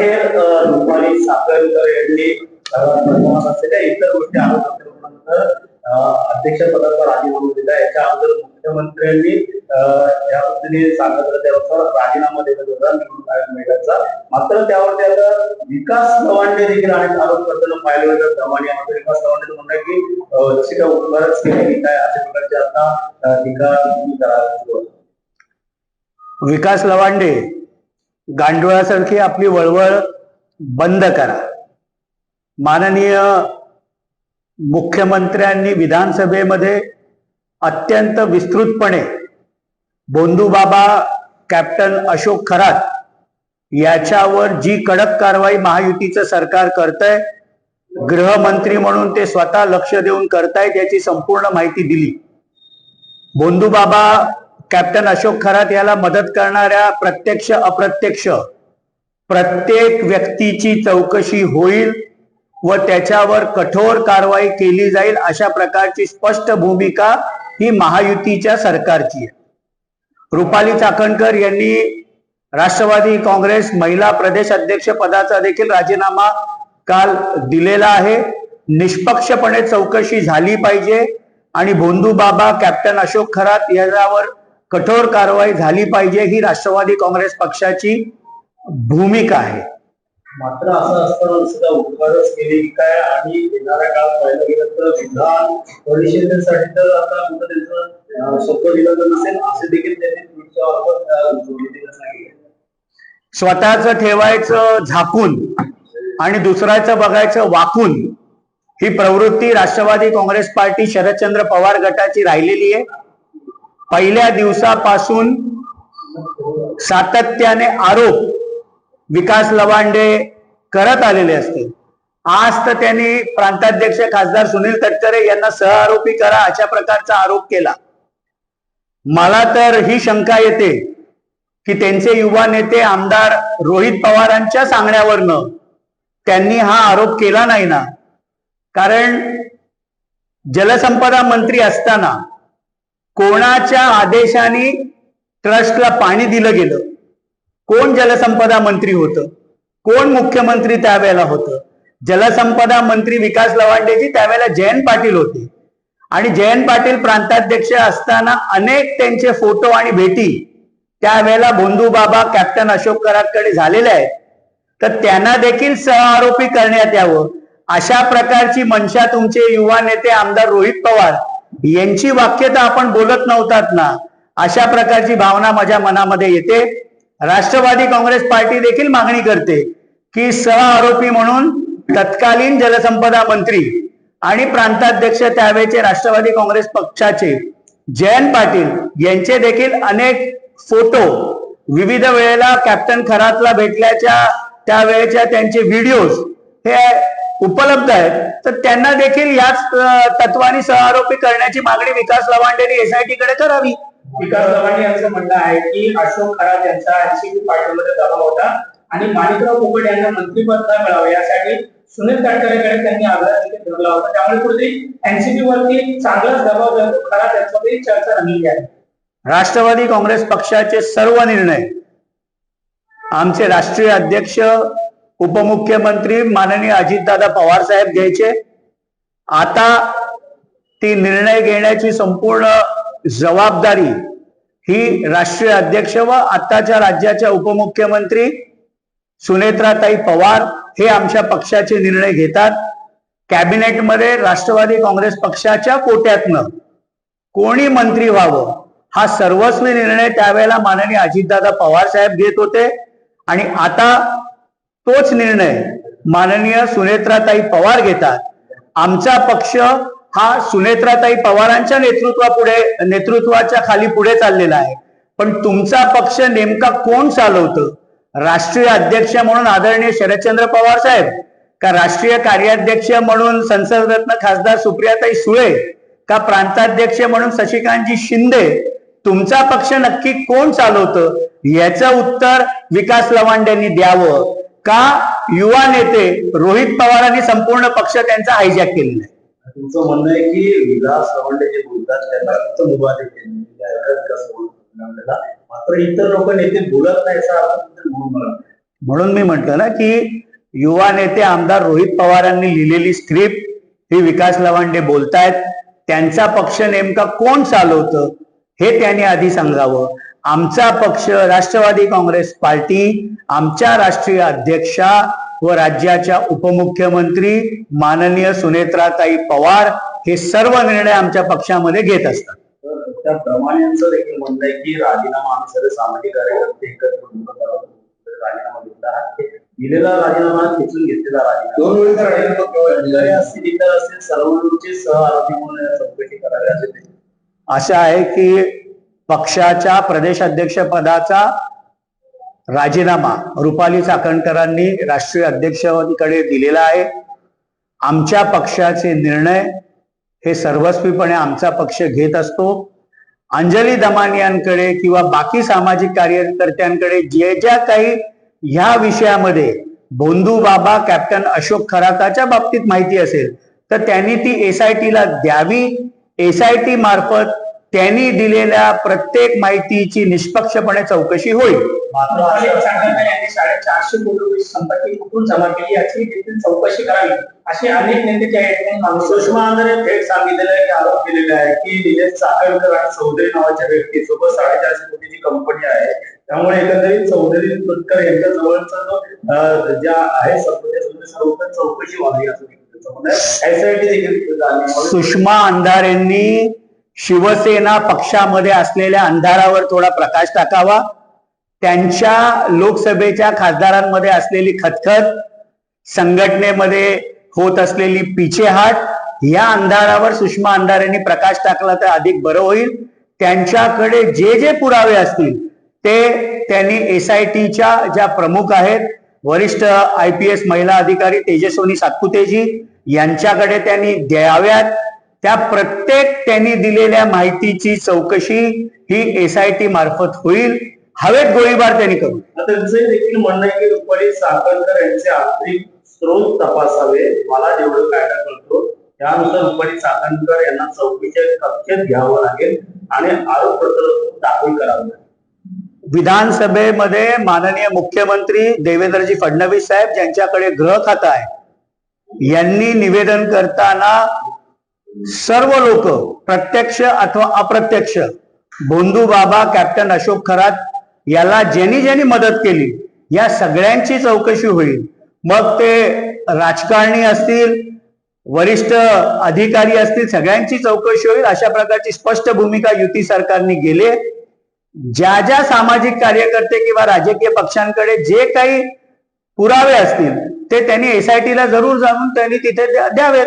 रुपाली चाकणकर यांनी असलेल्या इतर गोष्टी आरोपानंतर अध्यक्षपदाचा राजीनामा दिला. याच्या अगोदर मुख्यमंत्र्यांनी या पद्धतीने सांगितलं त्यानुसार राजीनामा देण्यात होता निवडणूक आयोग महिलांचा. मात्र त्यावरती आता विकास लवांडे देखील अनेक आरोप करताना पाहिलं जातं. दमाने विकास लवांडे म्हणतात की जशी काय उपकारच केली काय अशा प्रकारचे आता टीका करायला. विकास लवांडे गांडुळासारखी आपली वळवळ बंद करा. माननीय मुख्यमंत्र्यांनी विधानसभेमध्ये अत्यंत विस्तृतपणे भोंदूबाबा कॅप्टन अशोक खरात याच्यावर जी कडक कारवाई महायुतीचं सरकार करतंय, गृहमंत्री म्हणून ते स्वतः लक्ष देऊन करतायत याची संपूर्ण माहिती दिली. भोंदूबाबा कॅप्टन अशोक खरात याला मदत करणाऱ्या प्रत्यक्ष अप्रत्यक्ष प्रत्येक व्यक्तीची चौकशी होईल व त्याच्यावर कठोर कारवाई केली जाईल अशा प्रकारची स्पष्ट भूमिका ही महायुतीच्या सरकारची आहे. रुपाली चाकणकर यांनी राष्ट्रवादी काँग्रेस महिला प्रदेश अध्यक्ष पदाचा देखील राजीनामा काल दिलेला आहे. निष्पक्षपणे चौकशी झाली पाहिजे आणि भोंदूबाबा कॅप्टन अशोक खरात याच्यावर कठोर कारवाई झाली पाहिजे ही राष्ट्रवादी काँग्रेस पक्षाची भूमिका आहे. मात्र असं असताना सुद्धा उपकारच केली काय आणि येणाऱ्या काळात पाहिलं गेलं तर विधान परिषदेसाठी तर आता त्यांचं शब्द दिलं तर नसेल असे देखील त्यांनी सांगितले. स्वतःच ठेवायचं झाकून आणि दुसऱ्याचं बघायचं वाकून ही प्रवृत्ती राष्ट्रवादी काँग्रेस पार्टी शरदचंद्र पवार गटाची राहिलेली आहे. पहिल्या दिवसापासून सातत्याने आरोप विकास लवांडे करत आलेले असते. आज तर त्यांनी प्रांताध्यक्ष खासदार सुनील तटकरे यांना सहआरोपी करा अशा प्रकारचा आरोप केला. मला तर ही शंका येते की त्यांचे युवा नेते आमदार रोहित पवारांच्या सांगण्यावरनं त्यांनी हा आरोप केला नाही ना. कारण जलसंपदा मंत्री असताना कोणाच्या आदेशाने ट्रस्टला पाणी दिलं गेलं, कोण जलसंपदा मंत्री होतं, कोण मुख्यमंत्री त्यावेळेला होतं. जलसंपदा मंत्री विकास लवांडेजी त्यावेळेला जयंत पाटील होते आणि जयंत पाटील प्रांताध्यक्ष असताना अनेक त्यांचे फोटो आणि भेटी त्यावेळेला भोंदूबाबा कॅप्टन अशोक खरातकडे झालेले आहेत. तर त्यांना देखील सहआरोपी करण्यात यावं अशा प्रकारची मनशा तुमचे युवा नेते आमदार रोहित पवार यांची वाक्यता आपण बोलत नव्हतात ना, अशा प्रकारची भावना माझ्या मनामध्ये येते. राष्ट्रवादी काँग्रेस पार्टी देखील मागणी करते की सहआरोपी म्हणून तत्कालीन जलसंपदा मंत्री आणि प्रांताध्यक्ष त्यावेळेचे राष्ट्रवादी काँग्रेस पक्षाचे जयंत पाटील यांचे देखील अनेक फोटो विविध वेळेला कॅप्टन खरातला भेटल्याच्या त्यावेळेच्या त्यांचे व्हिडिओज हे उपलब्ध आहेत. तर त्यांना देखील याच तत्वाने सहआरोपी करण्याची मागणी विकास लवांडेने एसआयटी कडे करावी. विकास लवांडे यांचं म्हणणं आहे की अशोक खरात यांचा एनसीपी पार्टीमध्ये दबाव होता आणि माणिकराव कोकड यांना मंत्रिपद मिळावं यासाठी सुनील तटकरेकडे त्यांनी आग्रह देखील धरला होता. त्यामुळे कुठेतरी एनसीपी वरती चांगलाच दबाव खरात यांच्यामध्ये चर्चा रंगली आहे. राष्ट्रवादी काँग्रेस पक्षाचे सर्व निर्णय आमचे राष्ट्रीय अध्यक्ष उपमुख्यमंत्री माननीय अजितदादा पवार साहेब घ्यायचे. आता ती निर्णय घेण्याची संपूर्ण जबाबदारी ही राष्ट्रीय अध्यक्ष व आताच्या राज्याच्या उपमुख्यमंत्री सुनेत्राताई पवार हे आमच्या पक्षाचे निर्णय घेतात. कॅबिनेटमध्ये राष्ट्रवादी काँग्रेस पक्षाच्या कोट्यातनं कोणी मंत्री व्हावं हा सर्वस्वी निर्णय त्यावेळेला माननीय अजितदादा पवार साहेब घेत होते आणि आता तोच निर्णय माननीय सुनेत्राताई पवार घेतात. आमचा पक्ष हा सुनेत्राताई पवारांच्या नेतृत्वाच्या खाली पुढे चाललेला आहे. पण तुमचा पक्ष नेमका कोण चालवतं? राष्ट्रीय अध्यक्ष म्हणून आदरणीय शरदचंद्र पवार साहेब का राष्ट्रीय कार्याध्यक्ष म्हणून संसदरत्न खासदार सुप्रियाताई सुळे का प्रांताध्यक्ष म्हणून शशिकांतजी शिंदे? तुमचा पक्ष नक्की कोण चालवतं याचं उत्तर विकास लवांडेंनी द्यावं का युवा नेते रोहित पवारांनी संपूर्ण पक्ष त्यांचा हायजॅक केलेला आहे? तुमचं म्हणणं आहे की विकास लवांडे जे बोलतात त्याला मुभा देते, मात्र इतर लोक नेते बोलत नाही. म्हणून मी म्हटलं ना की युवा नेते आमदार रोहित पवारांनी लिहिलेली स्क्रिप्ट ही विकास लवांडे बोलतायत. त्यांचा पक्ष नेमका कोण चालवतं हे त्यांनी आधी सांगावं. आमचा पक्ष राष्ट्रवादी काँग्रेस पार्टी, आमच्या राष्ट्रीय अध्यक्षा व राज्याच्या उपमुख्यमंत्री माननीय सुनेत्राताई पवार हे सर्व निर्णय आमच्या पक्षामध्ये घेत असतात. त्याप्रमाणे यांचं देखील म्हणणं आहे की राजीनामा आम्ही सर्व सामाजिक कार्यकर्ते एकत्र राजीनामा घेतला. दिलेला राजीनामा खेचून घेतलेला राजीनामा 2 वेळी असतील इतर असतील सर्वांचे सह आरोपी म्हणून चौकशी करावी असे अशा आहे की पक्षाच्या प्रदेशाध्यक्ष पदाचा राजीनामा रुपाली चाकणकरांनी राष्ट्रीय अध्यक्षांकडे दिलेला आहे. आमच्या पक्षाचे निर्णय हे सर्वस्वीपणे आमचा पक्ष घेत असतो. अंजली दमानियांकडे किंवा बाकी सामाजिक कार्यकर्त्यांकडे जे ज्या काही ह्या विषयामध्ये भोंदू बाबा कॅप्टन अशोक खराताच्या बाबतीत माहिती असेल तर त्यांनी ती SIT ला द्यावी. SIT मार्फत त्यांनी दिलेल्या प्रत्येक माहितीची निष्पक्षपणे चौकशी होईल. मात्र 450 कोटी रुपये संपत्ती कुठून जमा केली याची देखील चौकशी करावी असे अनेक नेते त्या ठिकाणी मागणी. सुषमा अंधारे थेट सांगितलेलं आहे की आरोप केलेला आहे की निलेश चाकणकर आणि चौधरी नावाच्या व्यक्तीसोबत 450 कोटीची कंपनी आहे. त्यामुळे एकंदरीत चौधरी तुतकर यांच्या जवळचा जो ज्या आहे संपत्ती सर्व चौकशी व्हावी असं SIT देखील सुषमा अंधारेंनी शिवसेना पक्षामध्ये असलेल्या अंधारावर थोडा प्रकाश टाकावा. त्यांच्या लोकसभेच्या खासदारांमध्ये असलेली खतखत, संघटनेमध्ये होत असलेली पिछेहाट या अंधारावर सुषमा अंधारेंनी प्रकाश टाकला तर अधिक बरं होईल. त्यांच्याकडे जे जे पुरावे असतील ते त्यांनी SITच्या ज्या प्रमुख आहेत वरिष्ठ IPS महिला अधिकारी तेजस्विनी सातपुतेजी यांच्याकडे त्यांनी द्याव्यात. त्या प्रत्येक त्यांनी दिलेल्या माहितीची चौकशी ही SIT मार्फत होईल. हवेत गोळीबार त्यांनी करू. त्यांचे देखील म्हणणं आहे की रुपाली चाकणकर यांचे आर्थिक स्रोत तपासावे. मला जेवढं काय कळतो त्यानुसार रुपाली चाकणकर यांना चौकीच्या कक्षेत घ्यावं लागेल आणि आरोपपत्र दाखल करावं. विधानसभेमध्ये माननीय मुख्यमंत्री देवेंद्रजी फडणवीस साहेब ज्यांच्याकडे गृह खातं आहे यांनी निवेदन करताना सर्व लोक प्रत्यक्ष अथवा अप्रत्यक्ष भोंदू बाबा कॅप्टन अशोक खरात याला ज्यांनी ज्यांनी मदत केली या सगळ्यांची चौकशी होईल. मग ते राजकारणी असतील, वरिष्ठ अधिकारी असतील, सगळ्यांची चौकशी होईल. अशा प्रकारची स्पष्ट भूमिका युती सरकारने गेली. ज्या ज्या सामाजिक कार्यकर्ते किंवा राजकीय पक्षांकडे जे काही पुरावे असतील ते त्यांनी SIT ला जरूर जाऊन त्यांनी तिथे द्यावेत.